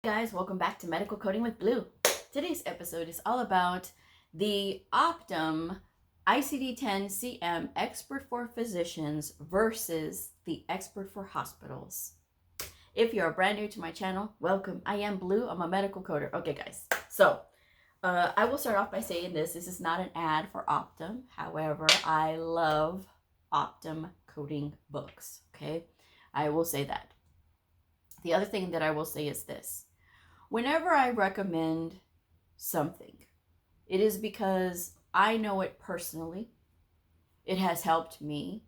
Guys, welcome back to Medical Coding with Blue. Today's episode is all about the Optum ICD-10-CM expert for physicians versus the expert for hospitals. If you're brand new to my channel, welcome. I am Blue. I'm a medical coder. Okay, guys. So I will start off by saying this. This is not an ad for Optum. However, I love Optum coding books. Okay, I will say that. The other thing that I will say is this. Whenever I recommend something, it is because I know it personally. It has helped me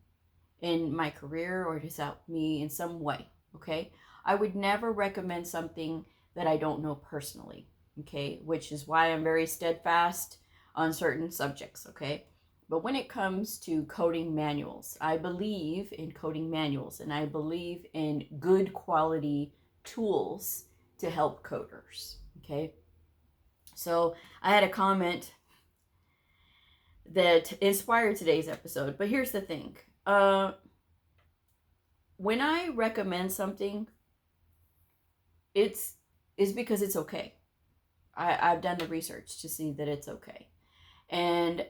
in my career, or it has helped me in some way, okay? I would never recommend something that I don't know personally, okay? Which is why I'm very steadfast on certain subjects, okay? But when it comes to coding manuals, I believe in coding manuals, and I believe in good quality tools to help coders, okay? So I had a comment that inspired today's episode, but here's the thing. When I recommend something, it's because it's okay. I've done the research to see that it's okay. And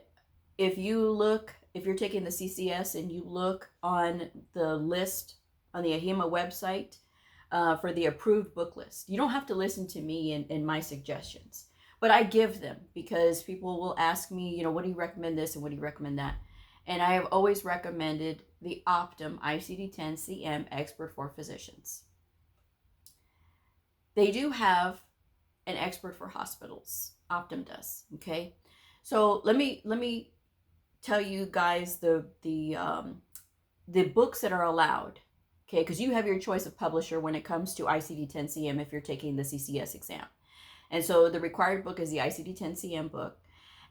if you're taking the CCS and you look on the list on the AHIMA website, for the approved book list. You don't have to listen to me and my suggestions, but I give them because people will ask me, what do you recommend this and what do you recommend that? And I have always recommended the Optum ICD-10-CM expert for physicians. They do have an expert for hospitals. Optum does, okay? So let me tell you guys the books that are allowed. Okay, because you have your choice of publisher when it comes to ICD-10-CM if you're taking the CCS exam. And so the required book is the ICD-10-CM book.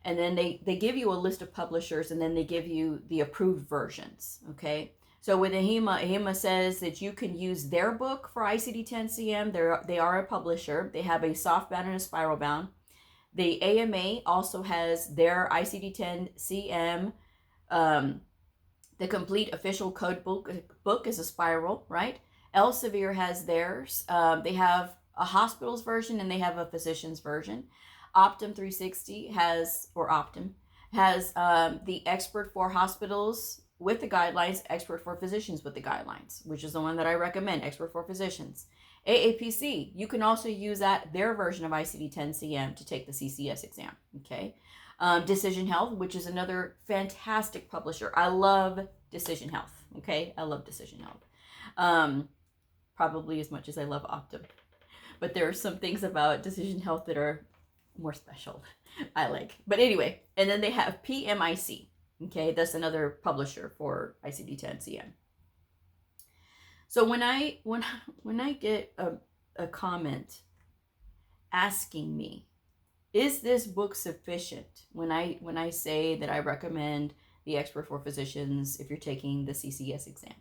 And then they give you a list of publishers, and then they give you the approved versions, okay? So with AHIMA says that you can use their book for ICD-10-CM. They are a publisher. They have a softbound and a spiral bound. The AMA also has their ICD-10-CM, the complete official code book is a spiral, right? Elsevier has theirs. They have a hospital's version and they have a physician's version. Optum 360 has the expert for hospitals with the guidelines, expert for physicians with the guidelines, which is the one that I recommend, expert for physicians. AAPC, you can also use their version of ICD-10-CM to take the CCS exam, okay? Decision Health, which is another fantastic publisher. I love Decision Health, okay? I love Decision Health. Probably as much as I love Optum. But there are some things about Decision Health that are more special, I like. But anyway, and then they have PMIC, okay? That's another publisher for ICD-10-CM. So when I get a comment asking me, is this book sufficient when I say that I recommend the expert for physicians if you're taking the CCS exam?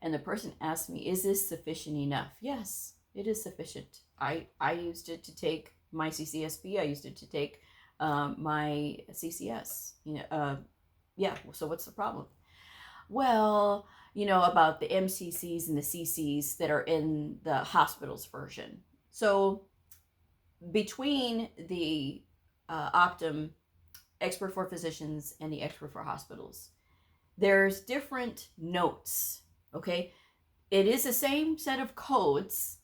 And the person asks me, is this sufficient enough? Yes, it is sufficient. I used it to take my CCSB. I used it to take my CCS. Yeah, so what's the problem? Well, about the MCCs and the CCs that are in the hospital's version. So between the Optum expert for physicians and the expert for hospitals, there's different notes, okay? It is the same set of codes,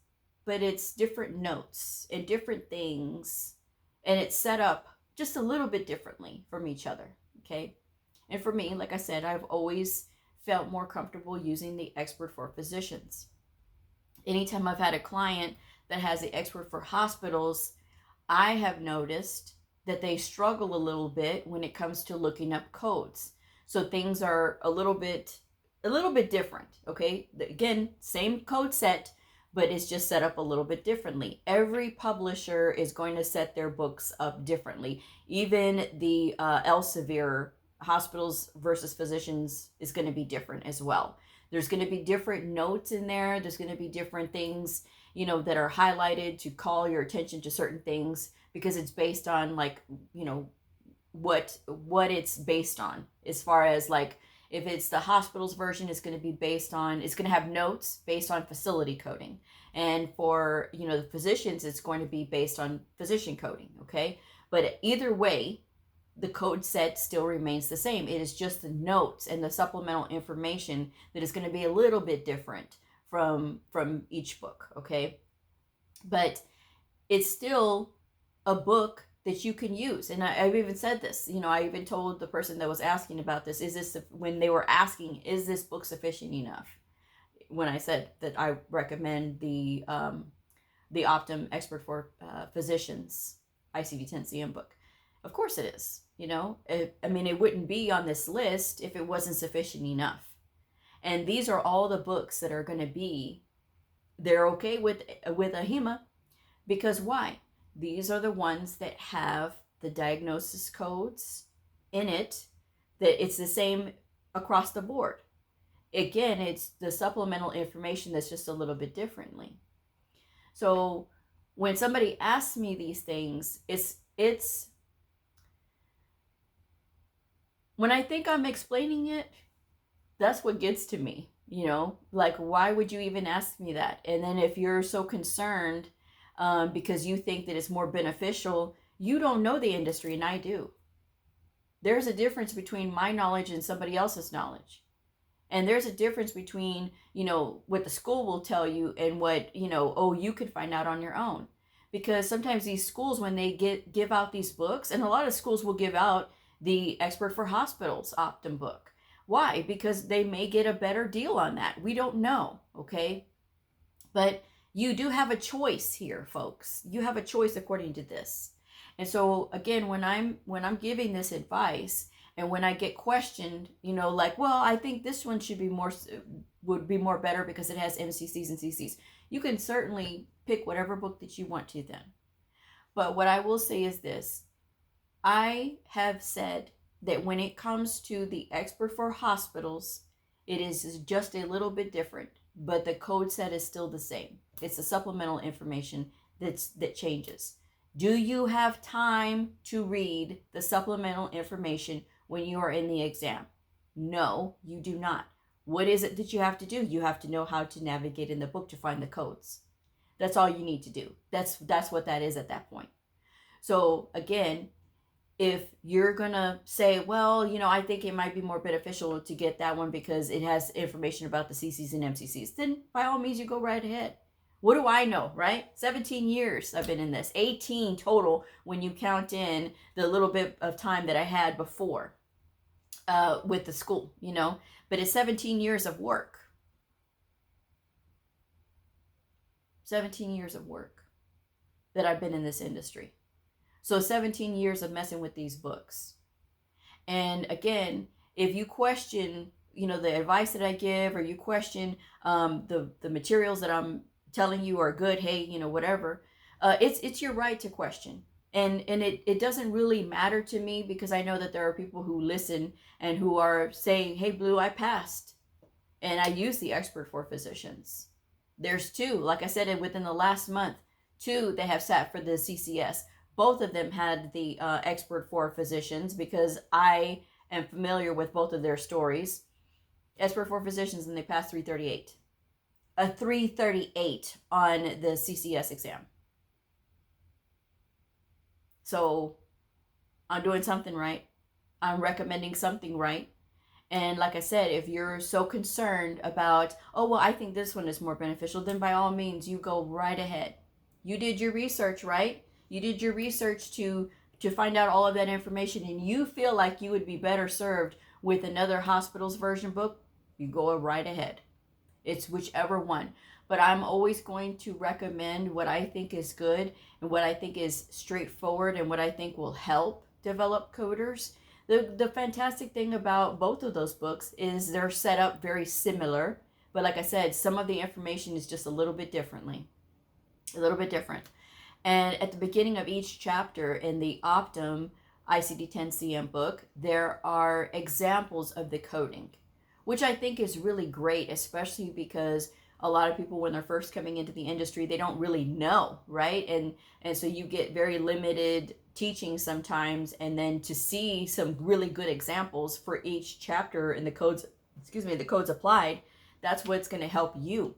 but it's different notes and different things, and it's set up just a little bit differently from each other, okay? And for me, like I said, I've always felt more comfortable using the expert for physicians. Anytime I've had a client that has the expert for hospitals, I have noticed that they struggle a little bit when it comes to looking up codes. So things are a little bit different, okay? Again, same code set, but it's just set up a little bit differently. Every publisher is going to set their books up differently. Even the Elsevier hospitals versus physicians is going to be different as well. There's going to be different notes in there. There's going to be different things, that are highlighted to call your attention to certain things, because it's based on what it's based on, as far as if it's the hospital's version, it's going to have notes based on facility coding. And for, the physicians, it's going to be based on physician coding, okay? But either way, the code set still remains the same. It is just the notes and the supplemental information that is going to be a little bit different from each book, okay? But it's still a book that you can use. And I've even said this, I even told the person that was asking about this, when they were asking, is this book sufficient enough? When I said that I recommend the Optum Expert for Physicians ICD-10-CM book. Of course it is. It wouldn't be on this list if it wasn't sufficient enough. And these are all the books that are going to be, they're okay with AHIMA, because why? These are the ones that have the diagnosis codes in it, that it's the same across the board. Again, it's the supplemental information that's just a little bit differently. So when somebody asks me these things, it's when I think I'm explaining it, that's what gets to me, like, why would you even ask me that? And then if you're so concerned because you think that it's more beneficial, you don't know the industry, and I do. There's a difference between my knowledge and somebody else's knowledge. And there's a difference between, what the school will tell you and what, you could find out on your own. Because sometimes these schools, when they give out these books, and a lot of schools will give out the Expert for Hospitals Optum book. Why? Because they may get a better deal on that. We don't know, okay? But you do have a choice here, folks. You have a choice according to this. And so again, when I'm giving this advice, and when I get questioned, like, well, I think this one would be more better because it has MCCs and CCs. You can certainly pick whatever book that you want to then. But what I will say is this. I have said that when it comes to the Expert for Hospitals, it is just a little bit different, but the code set is still the same. It's the supplemental information that changes. Do you have time to read the supplemental information when you are in the exam? No, you do not. What is it that you have to do? You have to know how to navigate in the book to find the codes. That's all you need to do. That's what that is at that point. So again, if you're going to say, well, I think it might be more beneficial to get that one because it has information about the CCs and MCCs, then by all means, you go right ahead. What do I know, right? 17 years I've been in this, 18 total when you count in the little bit of time that I had before with the school, but it's 17 years of work. 17 years of work that I've been in this industry. So 17 years of messing with these books. And again, if you question, the advice that I give, or you question the materials that I'm telling you are good, hey, whatever, it's your right to question. And it doesn't really matter to me, because I know that there are people who listen and who are saying, hey, Blue, I passed. And I use the Expert for Physicians. There's 2, like I said, within the last month, 2 that have sat for the CCS. Both of them had the Expert for Physicians, because I am familiar with both of their stories. Expert for Physicians, and they passed 338. A 338 on the CCS exam. So I'm doing something right. I'm recommending something right. And like I said, if you're so concerned about, oh, well, I think this one is more beneficial, then by all means, you go right ahead. You did your research, right? You did your research to find out all of that information, and you feel like you would be better served with another hospital's version book, you go right ahead. It's whichever one. But I'm always going to recommend what I think is good and what I think is straightforward and what I think will help develop coders. The fantastic thing about both of those books is they're set up very similar. But like I said, some of the information is just a little bit different. And at the beginning of each chapter in the Optum ICD-10-CM book, there are examples of the coding, which I think is really great, especially because a lot of people, when they're first coming into the industry, they don't really know, right? And so you get very limited teaching sometimes, and then to see some really good examples for each chapter in the codes applied, that's what's going to help you.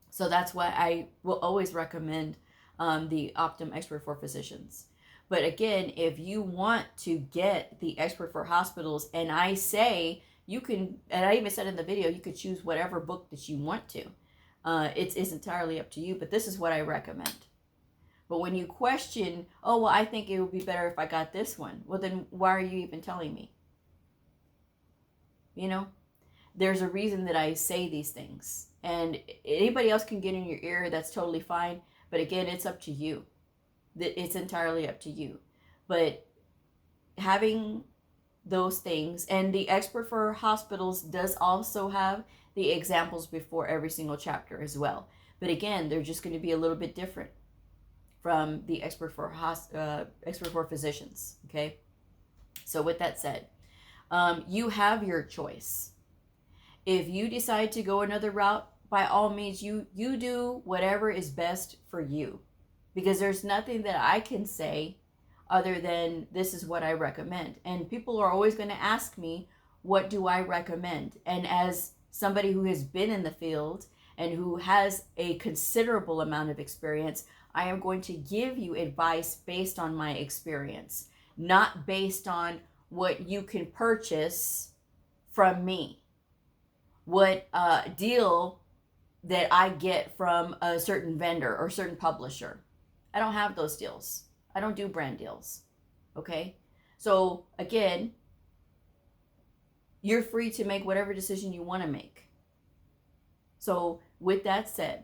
So that's why I will always recommend the Optum Expert for Physicians. But again, if you want to get the Expert for Hospitals, and I say you can, and I even said in the video, you could choose whatever book that you want to. It's entirely up to you, but this is what I recommend. But when you question, oh, well, I think it would be better if I got this one. Well, then why are you even telling me? You know, there's a reason that I say these things. And anybody else can get in your ear, that's totally fine. But again, it's up to you. It's entirely up to you. But having those things, and the Expert for Hospitals does also have the examples before every single chapter as well. But again, they're just going to be a little bit different from the Expert for Physicians. Okay. So with that said, you have your choice. If you decide to go another route, by all means, you do whatever is best for you, because there's nothing that I can say other than this is what I recommend. And people are always going to ask me, what do I recommend? And as somebody who has been in the field and who has a considerable amount of experience, I am going to give you advice based on my experience, not based on what you can purchase from me, what deal that I get from a certain vendor or certain publisher. I don't have those deals. I don't do brand deals. Okay? So again, you're free to make whatever decision you want to make. So with that said,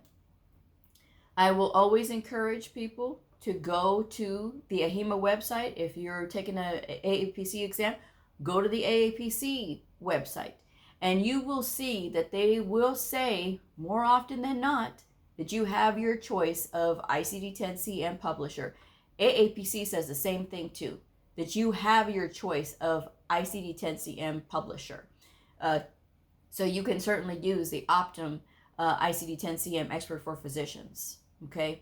I will always encourage people to go to the AHIMA website. If you're taking an AAPC exam, go to the AAPC website. And you will see that they will say more often than not that you have your choice of ICD-10-CM publisher. AAPC says the same thing too, that you have your choice of ICD-10-CM publisher. So you can certainly use the Optum ICD-10-CM Expert for Physicians. Okay?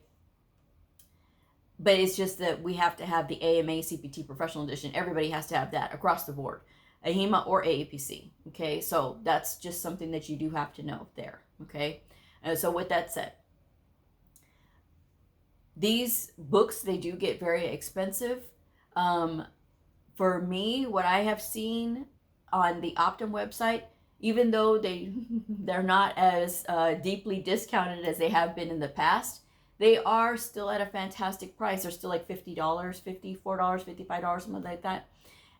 But it's just that we have to have the AMA CPT Professional Edition. Everybody has to have that across the board. AHIMA or AAPC. Okay, so that's just something that you do have to know there. Okay, so with that said, these books, they do get very expensive. For me, what I have seen on the Optum website, even though they're not as deeply discounted as they have been in the past, they are still at a fantastic price. They're still like $50, $54, $55, something like that.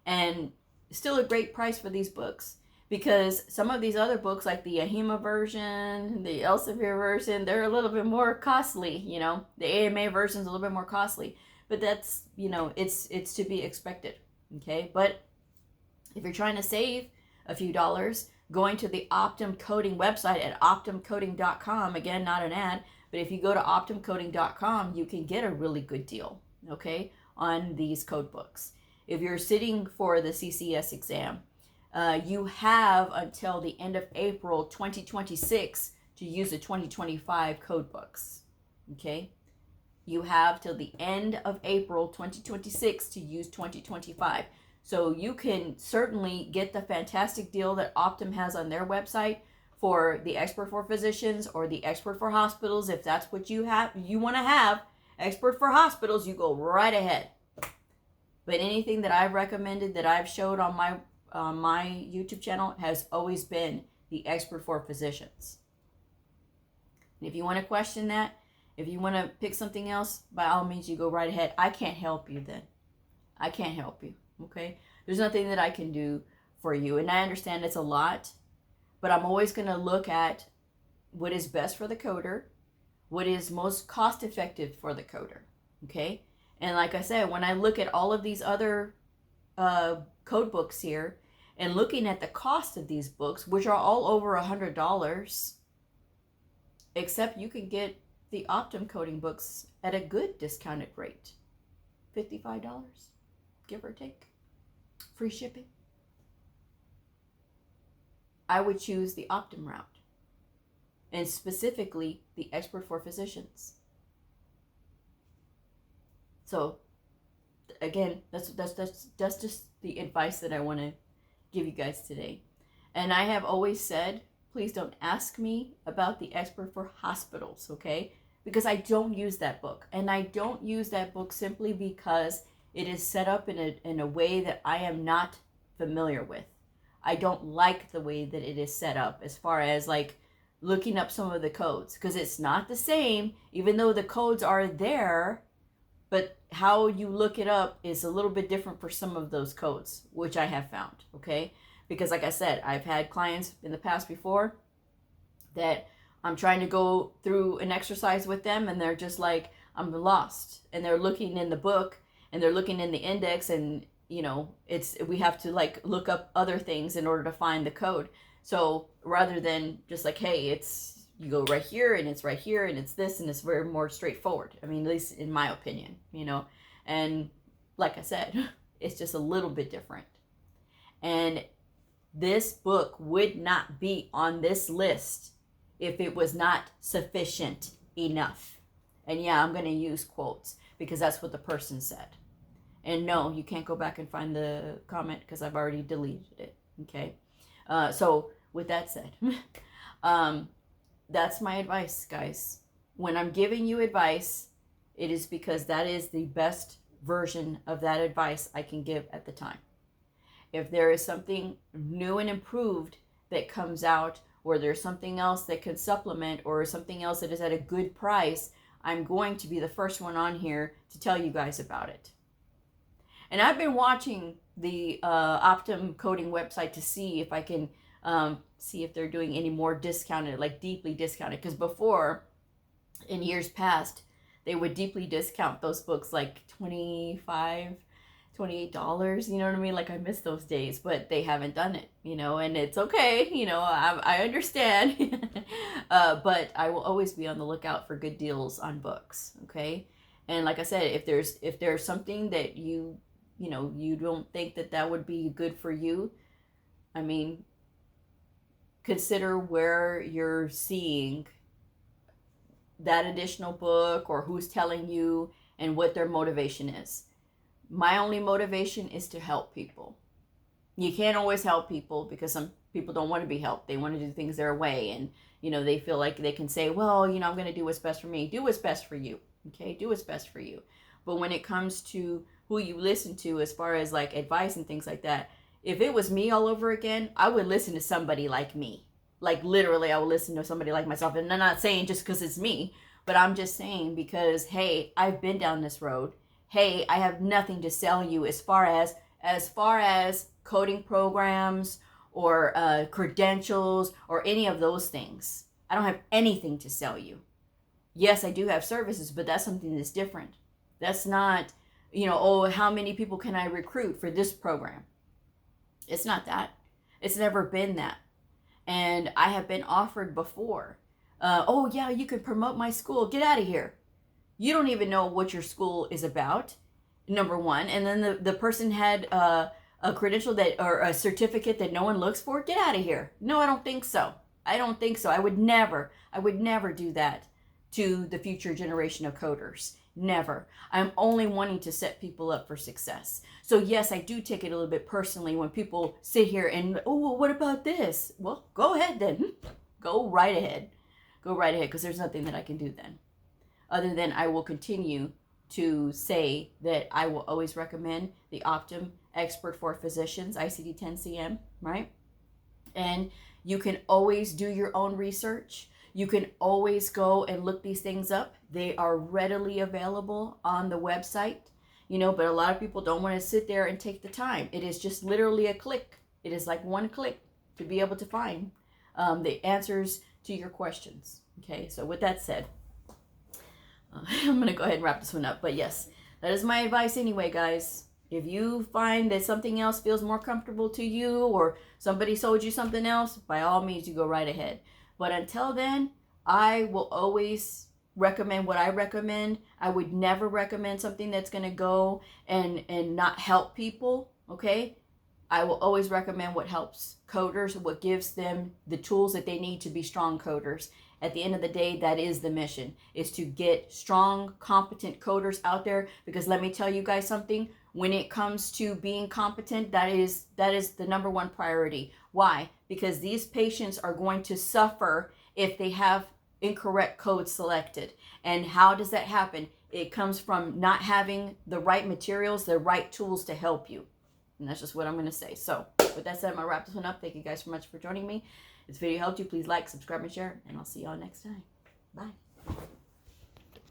And still a great price for these books, because some of these other books, like the AHIMA version, the Elsevier version, they're a little bit more costly. You know, the AMA version is a little bit more costly, but that's, you know, it's to be expected. Okay, but if you're trying to save a few dollars, going to the Optum Coding website at optumcoding.com, again, not an ad, but if you go to optumcoding.com, you can get a really good deal, okay, on these code books. If you're sitting for the CCS exam, you have until the end of April 2026 to use the 2025 code books. Okay? You have till the end of April 2026 to use 2025. So you can certainly get the fantastic deal that Optum has on their website for the Expert for Physicians or the Expert for Hospitals. If that's what you want to have, Expert for Hospitals, you go right ahead. But anything that I've recommended, that I've showed on my YouTube channel, has always been the Expert for Physicians. And if you want to question that, if you want to pick something else, by all means, you go right ahead. I can't help you then. I can't help you, okay? There's nothing that I can do for you. And I understand it's a lot, but I'm always going to look at what is best for the coder, what is most cost-effective for the coder, okay? And like I said, when I look at all of these other code books here, and looking at the cost of these books, which are all over $100, except you can get the Optum coding books at a good discounted rate, $55, give or take, free shipping. I would choose the Optum route, and specifically the Expert for Physicians. So again, that's just the advice that I want to give you guys today. And I have always said please don't ask me about the expert for hospitals, okay? Because I don't use that book. And I don't use that book simply because it is set up in a way that I am not familiar with. I don't like the way that it is set up as far as like looking up some of the codes, because it's not the same, even though the codes are there, but how you look it up is a little bit different for some of those codes, which I have found, okay? Because like I said, I've had clients in the past before that I'm trying to go through an exercise with them and they're just like, I'm lost. And they're looking in the book and they're looking in the index, and we have to like look up other things in order to find the code. So rather than just like, hey, you go right here and it's right here and it's this, and it's very more straightforward. I mean, at least in my opinion, and like I said, it's just a little bit different. And this book would not be on this list if it was not sufficient enough. And yeah, I'm going to use quotes because that's what the person said. And no, you can't go back and find the comment because I've already deleted it. Okay. So with that said, that's my advice, guys. When I'm giving you advice, it is because that is the best version of that advice I can give at the time. If there is something new and improved that comes out, or there's something else that could supplement, or something else that is at a good price, I'm going to be the first one on here to tell you guys about it. And I've been watching the Optum coding website to see if I can see if they're doing any more discounted, like deeply discounted. Because before, in years past, they would deeply discount those books like $25, $28, you know what I mean? Like I miss those days, but they haven't done it, and it's okay, I understand. But I will always be on the lookout for good deals on books, okay? And like I said, if there's something that you don't think that would be good for you, I mean, consider where you're seeing that additional book, or who's telling you, and what their motivation is. My only motivation is to help people. You can't always help people because some people don't want to be helped. They want to do things their way, and they feel like they can say, well, I'm going to do what's best for me. Do what's best for you. Okay, do what's best for you. But when it comes to who you listen to as far as like advice and things like that, if it was me all over again, I would listen to somebody like me. Like literally, I would listen to somebody like myself. And I'm not saying just because it's me, but I'm just saying because, hey, I've been down this road. Hey, I have nothing to sell you as far as coding programs or credentials or any of those things. I don't have anything to sell you. Yes, I do have services, but that's something that's different. That's not, how many people can I recruit for this program? It's not that. It's never been that. And I have been offered before, oh yeah, you can promote my school. Get out of here. You don't even know what your school is about, number one. And then the person had a credential or a certificate that no one looks for. Get out of here. No, I don't think so. I would never do that to the future generation of coders. Never. I'm only wanting to set people up for success. So yes, I do take it a little bit personally when people sit here and, oh, well, what about this? Well, go ahead then. Go right ahead. Because there's nothing that I can do then. Other than I will continue to say that I will always recommend the Optum Expert for Physicians, ICD-10-CM, right? And you can always do your own research. You can always go and look these things up. They are readily available on the website, but a lot of people don't want to sit there and take the time. It is just literally a click. It is like one click to be able to find the answers to your questions. Okay, so with that said, I'm going to go ahead and wrap this one up. But yes, that is my advice anyway, guys. If you find that something else feels more comfortable to you, or somebody sold you something else, by all means, you go right ahead. But until then, I will always recommend what I recommend. I would never recommend something that's going to go and not help people, okay? I will always recommend what helps coders, what gives them the tools that they need to be strong coders. At the end of the day, that is the mission, is to get strong, competent coders out there. Because let me tell you guys something, when it comes to being competent, that is the number one priority. Why? Because these patients are going to suffer if they have incorrect codes selected. And how does that happen? It comes from not having the right materials, the right tools to help you. And that's just what I'm going to say. So with that said, I'm going to wrap this one up. Thank you guys so much for joining me. If this video helped you, please like, subscribe, and share. And I'll see y'all next time. Bye.